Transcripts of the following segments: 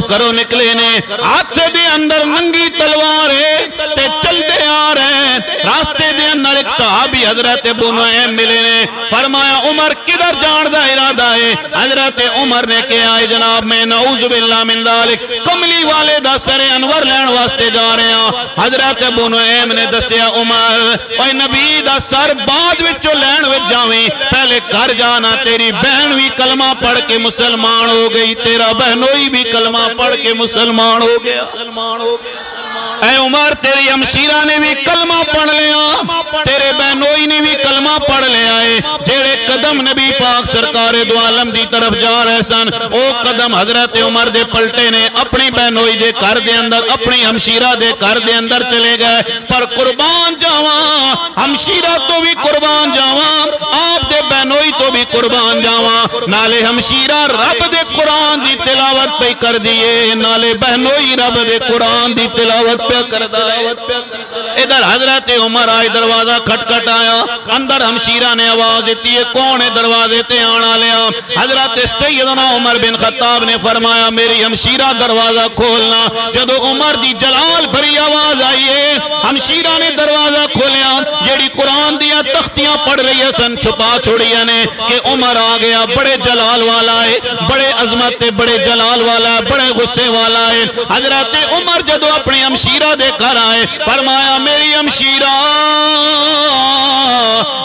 گھروں نکلے نے ہاتھ دے اندر ننگی تلوار ہے تے چل دے آ رہے ہیں راستے دے اندر ایک صحابی حضرت ابو نعیم ملے نے فرمایا عمر کدھر جان دا ارادہ ہے حضرت عمر نے کہا ہے جناب میں نعوذ باللہ من ذالک کملی والے دا سر انور لین واسطے جا رہے ہیں حضرت ابو نعیم نے دسیا عمر اوے نبی دا سر بعد وچوں لین وچ جاویں پہلے گھر جانا تیری بہن بھی کلمہ پڑھ کے مسلمان ہو گئی تیرا بہنوئی بھی کلمہ پڑھ کے مسلمان ہو گیا اے عمر تیری ہمشیرہ نے بھی کلمہ پڑھ لیا تیرے بہنوئی نے بھی کلمہ پڑھ لیا ہے جیڑے قدم نبی پاک سرکار دو عالم دی طرف جا رہے سن او قدم حضرت عمر دے پلٹے نے اپنی بہنوئی دے گھر دے اندر اپنی ہمشیرہ دے گھر دے اندر چلے گئے پر قربان جاواں ہمشیرہ تو بھی قربان جاواں آپ دے بہنوئی تو بھی قربان جاواں نالے ہمشیرہ رب دے قرآن دی تلاوت پہ کر دیئے نالے بہنوئی رب دے قرآن دی تلاوت پہ کر دائے ادھر حضرت عمر آئے دروازہ کھٹکھٹ آیا اندر ہمشیرہ نے آواز دیتی ہے کون ہے دروازے تے آنا لیا حضرت سیدنا عمر بن خطاب نے فرمایا میری ہمشیرہ دروازہ کھولنا جدو عمر دی جلال بھری آواز آئیے ہمشیرہ نے دروازہ کھولیا جیڑی قرآن دیا تختیاں پڑھ رہی ہے سن چھپا چھوڑیا نے کہ عمر آ گیا بڑے جلال والا ہے بڑے عظمت بڑے جلال والا ہے بڑے غصے والا ہے حضرت عمر جدو اپنی ہمشیرہ دے کر آئے فرمایا میری ہمشیرہ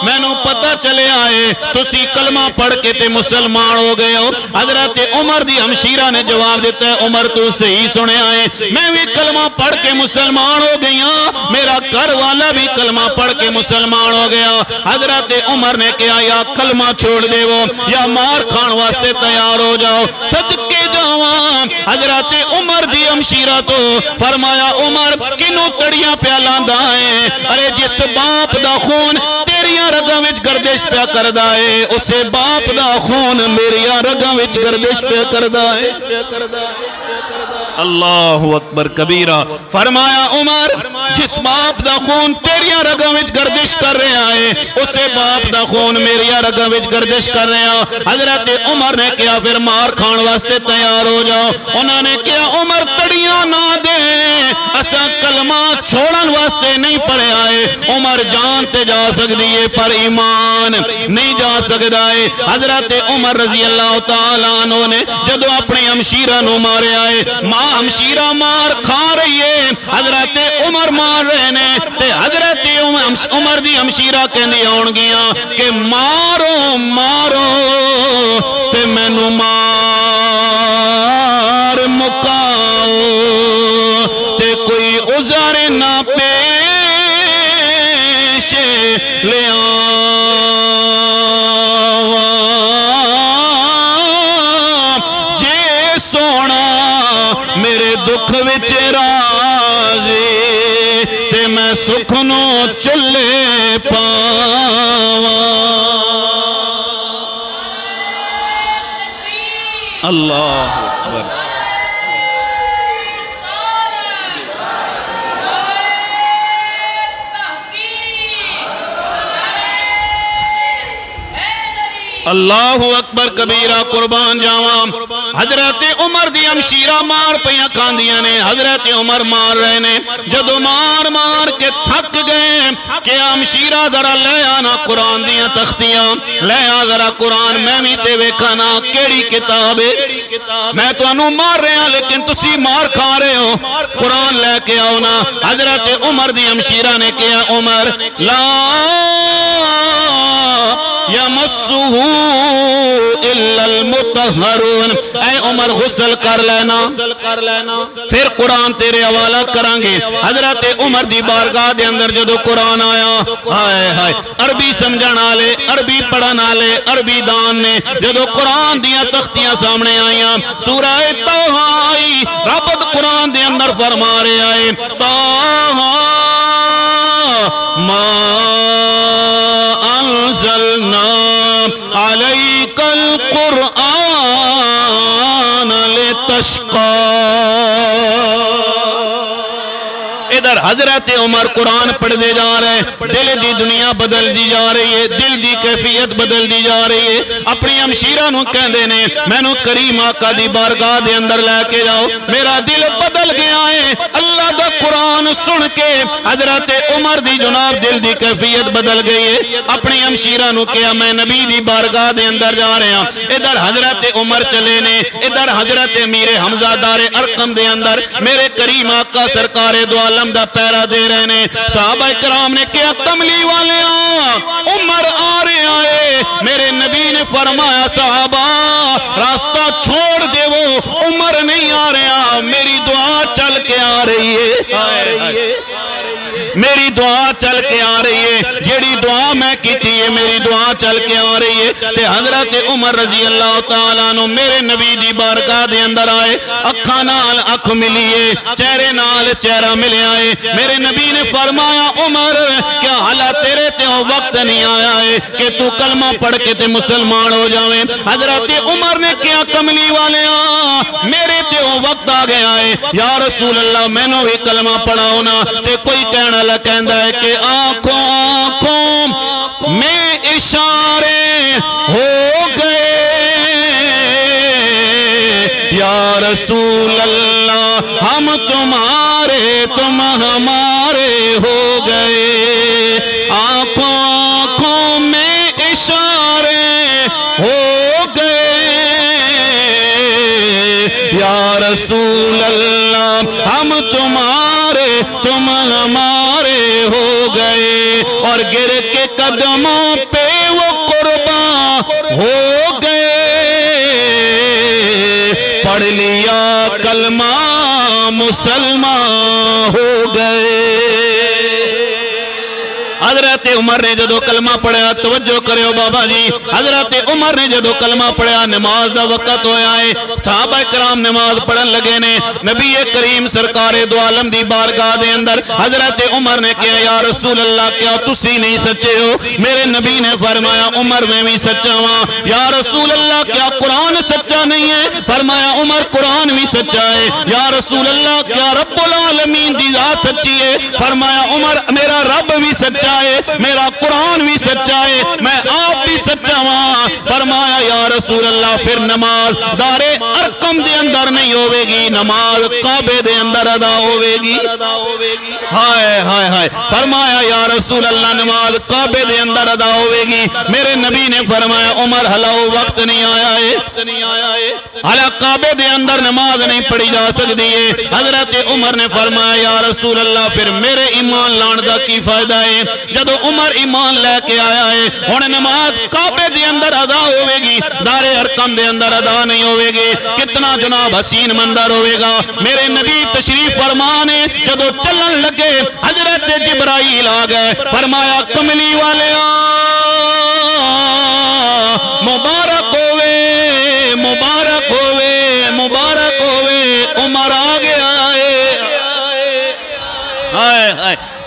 میں نو پتہ چلے آئے تسی کلمہ پڑھ کے تے مسلمان ہو گئے ہو حضرت عمر دی ہمشیرہ نے جواب دیتا ہے عمر تو صحیح سنے آئے میں بھی کلمہ پڑھ کے مسلمان ہو گیا میرا گھر والا بھی کلمہ پڑھ کے مسلمان ہو گیا حضرت عمر نے کہا یا کلمہ چھوڑ دے وہ یا مار کھان واسطے تیار ہو جاؤ صدقے جاواں حضرت عمر دی ہمشیرہ تو فرمایا عمر کنوں تڑیاں پیالان دائیں ارے جس باپ دا خون تیریاں رگاں وچ گردش پیا کردا ہے اسے باپ دا خون میریاں رگاں وچ گردش پیا کردا ہے اللہ اکبر کبیرہ فرمایا عمر جس باپ دا خون تیریاں رگاں وچ گردش کر رہا ہے اسے باپ دا خون میریاں رگاں وچ گردش کر رہا حضرت عمر نے کہا پھر مار کھان واسطے تیار ہو جاؤ انہوں نے کہا عمر تڑیاں نہ دے اسا کلمہ چھوڑن واسطے نہیں پڑے آئے عمر جان تے جا سکتی ہے پر ایمان نہیں جا سکتا ہے حضرت عمر رضی اللہ تعالیٰ عنہ نے جدو اپنی ہمشیرہ نو مارے آئے ماں ہمشیرہ مار کھا رہی ہے حضرت عمر مار رہے نے تے حضرت عمر دی ہمشیرہ کہندی آن گیا کہ مارو مارو تے میں نو مار مکاؤ تے کوئی عذر نہ پیش لے جے سونا میرے دکھ وچ راضی تے میں سکھ نو چلے پاواں اللہ اکبر اللہ اکبر کبیرہ قربان جاواں حضرت عمر دی ہمشیرہ مار پیاں کھاندیاں نے حضرت عمر مار رہے نے جدو مار مار کے تھک گئے کہ ہمشیرہ ذرا لے آنا قرآن دیاں تختیاں لے آ ذرا قرآن میں بھی تے ویکھانا کیڑی کتاب ہے میں تو انہوں مار رہے ہیں لیکن تسی مار کھا رہے ہو قرآن لے کے آؤ نا حضرت عمر دی ہمشیرہ نے کہا عمر لا یمسہ الا المطہرون اے عمر غسل کر لینا پھر قرآن تیرے حوالہ کرانگے حضرت عمر دی بارگاہ دے اندر جدو قرآن آیا ہائے ہائے عربی سمجھن آلے عربی پڑھن آلے عربی دان نے جدو قرآن دیا تختیاں سامنے آئیاں سورہ طہ آئی رب قرآن دے اندر فرما رہے آئے طہ ما انزلنا علیک القرآن لتشقى ادھر حضرت عمر قرآن پڑھ دے جا رہے ہیں، دل دی دنیا بدل دی جا رہی ہے، دل دی کیفیت بدل دی جا رہی ہے۔ اپنی ہمشیرہ نو کہندے نے مینو کریم آقا دی بارگاہ دے اندر لے کے جاؤ، میرا دل بدل گیا ہے۔ اللہ دا قرآن سن کے حضرت عمر دی جناب دل دی کیفیت بدل گئی ہے۔ اپنی ہمشیرہ نو کہا میں نبی دی بارگاہ دے اندر جا رہے ہیں۔ ادھر حضرت عمر چلے نے، ادھر حضرت امیر حمزہ دار ارقم دے اندر میرے کریم آقا سرکار دو عالم دا پیرا دے رہے نے۔ صحابہ کرام نے کہا کملی والے عمر آ رہے آئے۔ میرے نبی نے فرمایا صحابہ راستہ چھوڑ دے، وہ عمر نہیں آ رہا، میری دعا چل کے آ رہی ہے، میری دعا چل کے آ رہی ہے، جیڑی دعا میں کیتی ہے میری دعا چل کے آ رہی ہے۔ تے حضرت عمر رضی اللہ تعالیٰ عنہ میرے نبی دی بارگاہ دے اندر آئے، اکھاں نال اکھ ملیے، چہرے نال چہرہ ملے آئے۔ میرے نبی نے فرمایا عمر کیا حالا تیرے تے وقت نہیں آیا ہے کہ تو کلمہ پڑھ کے تے مسلمان ہو جاویں؟ حضرت عمر نے کیا کملی والے میرے تے وقت آ گیا ہے یا رسول اللہ میں نے بھی کلمہ پڑھاؤ نا۔ تے کوئی کہنا کہندا ہے کہ آنکھوں آنکھوں میں اشارے ہو گئے یا رسول اللہ، ہم تمہارے تم ہمارے ہو گئے۔ آنکھوں آنکھوں میں اشارے ہو گئے یا رسول اللہ، ہم تمہارے تم ہمارے ہو گئے۔ اور گر کے قدموں پہ وہ قربان ہو گئے، پڑھ لیا کلمہ مسلمان ہو گئے۔ حضرت عمر نے جدو کلمہ پڑھیا، توجہ کرو بابا جی، حضرت عمر نے جدو کلمہ پڑھیا نماز دا وقت ہویا ہے، صحابہ کرام نماز پڑھن لگے نے۔ نبی کریم سرکار دو عالم دی بارگاہ دے اندر حضرت عمر نے کہا یا رسول اللہ کیا تسی نہیں سچے ہو؟ میرے نبی نے فرمایا عمر میں بھی سچا ہاں۔ یا رسول اللہ کیا قرآن سچا نہیں ہے؟ فرمایا عمر قرآن بھی سچا ہے۔ یا رسول اللہ کیا رب العالمین دی ذات سچی ہے؟ فرمایا عمر میرا رب بھی سچا ہے، میرا قرآن بھی سچا ہے، میں آپ بھی سچا ہوں۔ فرمایا یا رسول اللہ پھر نماز دار ارقم دے اندر نہیں ہوے گی، نماز کعبے دے اندر ادا ہوے گی۔ ہائے ہائے ہائے، فرمایا یا رسول اللہ نماز کعبے دے اندر ادا ہوے گی۔ میرے نبی نے فرمایا عمر ہلاؤ وقت نہیں آیا ہے، حالا کعبے دے اندر نماز نہیں پڑھی جا سکتی ہے۔ حضرت عمر نے فرمایا یا رسول اللہ پھر میرے ایمان لان دا کی فائدہ ہے؟ جدو عمر ایمان لے کے آیا ہے ہن نماز کعبے دے اندر ادا ہوے گی، دار ارقم دے اندر ادا نہیں ہوے گی۔ کتنا جناب حسین منظر ہوے گا۔ میرے نبی تشریف فرمانے جدو چلن لگے حضرت جبرائیل آ گئے، فرمایا کملی والے مبارک ہوئے مبارک ہوئے مبارک ہوئے، عمر آ گیا ہے۔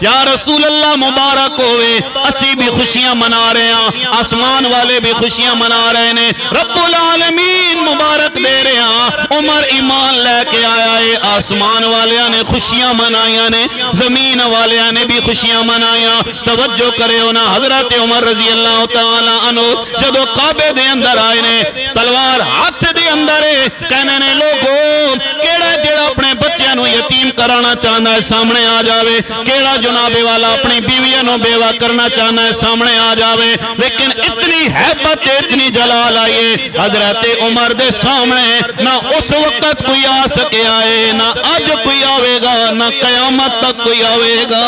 یا رسول اللہ مبارک ہوئے، اسی بھی خوشیاں منا رہے ہیں، آسمان والے بھی خوشیاں منا رہے ہیں، رب العالمین مبارک دے رہے ہیں۔ عمر ایمان لے کے آیا ہے، آسمان والیاں نے خوشیاں منائیاں نے، زمین والیاں نے بھی خوشیاں منائیاں۔ توجہ کرے ہونا حضرت عمر رضی اللہ تعالی عنہ جدو کعبے دے اندر آئے نے، تلوار ہاتھ دے اندر ہے، کہنے نے لوگوں کیڑا جڑا اپنے بچیاں نو یتیم کرانا چاہنا ہے سامنے آ جاوے، کیڑا جناب والا اپنی بیویاں نو بیوہ کرنا چاہنا ہے سامنے آ جاوے۔ لیکن اتنی حیبت اتنی جلال آئیے حضرت عمر دے سامنے، نہ اس وقت کوئی آ سکے آئے، نہ آج کوئی آوے گا، نہ قیامت تک کوئی آوے گا۔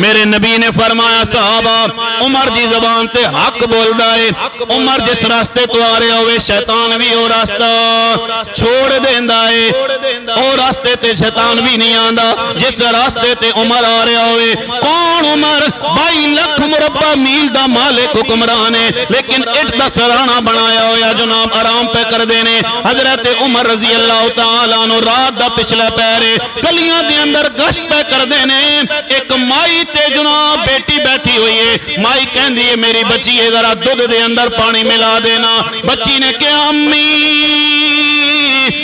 میرے نبی نے فرمایا صحابہ عمر دی زبان تے حق بول دائے، عمر جس راستے تو آ رہے ہوئے شیطان بھی وہ راستہ چھوڑ دیندہ ہے، وہ راستے تے شیطان بھی نہیں آندہ جس راستے تے عمر آ رہے ہوئے۔ کون عمر؟ 22 لکھ مربع میل دا مالک حکمران ہے، لیکن اٹ دا سرانہ بنایا ہویا جناب آرام پہ کر دینے۔ حضرت عمر رضی اللہ تعالیٰ عنہ رات دا پچھلا پیرے گلیاں دے اندر گشت پہ کر دینے۔ ایک مائی تے جناب بیٹی بیٹھی ہوئی ہے، مائی کہن دیئے میری بچی ہے ذرا دودھ دے اندر پانی ملا دینا۔ بچی نے کہا امی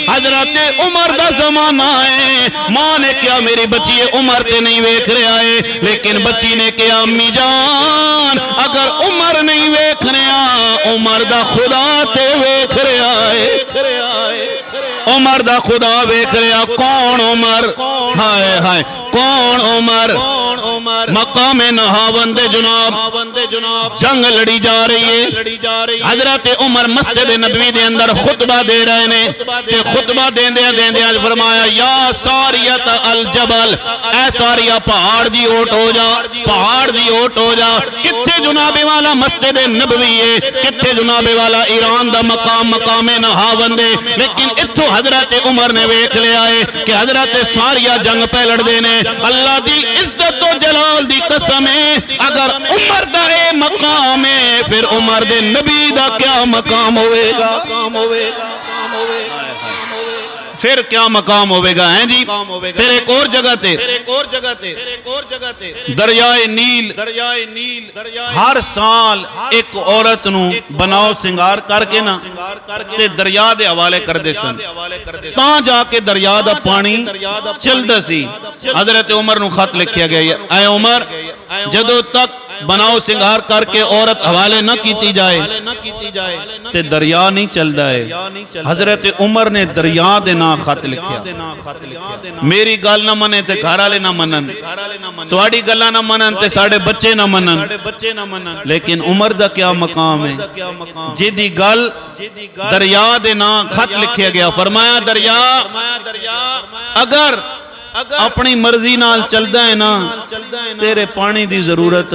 حضرت عمر دا زمانہ ہے، ماں نے کیا میری بچی عمر تے نہیں ویکھ رہا ہے، لیکن بچی نے کیا امی جان اگر عمر نہیں ویکھ رہا عمر دا خدا تے ویکھ رہا ہے، عمر دا خدا ویکھ رہا۔ کون عمر؟ ہائے ہائے کون عمر؟ مقام نہاوند جناب جنگ لڑی جا رہی ہے، حضرت عمر مسجد نبوی دے اندر خطبہ دے رہے نے، تے خطبہ دیندے فرمایا یا ساریت الجبل، اے ساریہ پہاڑ دی اوٹ ہو جا، پہاڑ دی اوٹ ہو جا۔ کتھے جناب والا مسجد نبوی ہے، کتھے جناب والا ایران دا مقام نہاوند ہے، لیکن اتھو حضرت عمر نے ویکھ لیا ہے کہ حضرت ساریہ جنگ پہ لڑ دینے۔ اللہ دی عزت و جلال دی قسم ہے اگر عمر دا اے مقام ہے پھر عمر دے نبی دا کیا مقام ہوئے گا؟ پھر کیا مقام ہوئے گا ہیں جی؟ پھر ایک اور جگہ تے دریائے نیل، ہر سال ایک عورت نو بناؤ سنگار کر کے نا تے دریا دے حوالے کر دے سن، تاں جا کے دریا دا پانی چل دا سی۔ حضرت عمر نو خط لکھیا گیا اے عمر جدو تک بناؤ سنگار کر کے عورت حوالے نہ کیتی جائے تے دریا نہیں چل دائے۔ حضرت عمر نے دریا دے نا خط لکھیا، میری گل نہ منے تے گھر والے نہ منن، تواڈی گلاں نہ منن تے ساڈے بچے نہ منن، لیکن عمر دا کیا مقام ہے جدی گل دریا دے نا خط لکھیا گیا۔ فرمایا دریا اگر اپنی مرضی نال چلدا ہے نا تیرے پانی دی ضرورت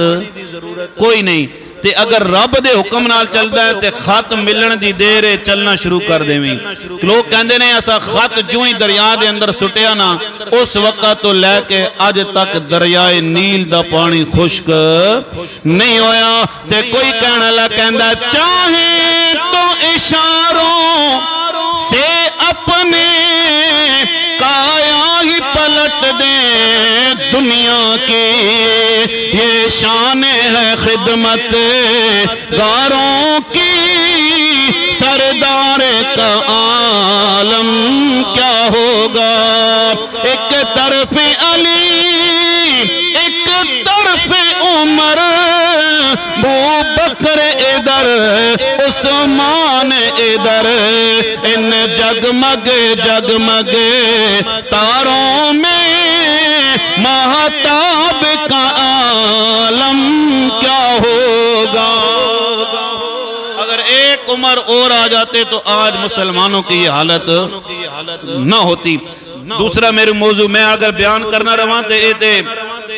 کوئی نہیں، تے اگر رب دے حکم نال چلدا ہے تے خط ملن دی دیر ہے چلنا شروع کر دیویں۔ لوگ کہندے نے ایسا خط جو ہی دریا دے اندر سٹیا نا اس وقت تو لے کے اج تک دریائے نیل دا پانی خشک نہیں ہویا۔ تے کوئی کہنا لگا کہندا چاہے تو اشاروں سے اپنے کایا ہی پلٹ دیں دنیا کی، یہ شان ہے خدمت گاروں کی، سردار کا عالم کیا ہوگا۔ ایک طرف علی ایک طرف عمر، ابو بکر ادھر عثمان ادھر، ان جگمگ جگمگ تاروں میں مہتاب کا عالم کیا ہوگا۔ اگر ایک عمر اور آ جاتے تو آج مسلمانوں کی یہ حالت نہ ہوتی۔ دوسرا میرے موضوع میں اگر بیان کرنا رہا تے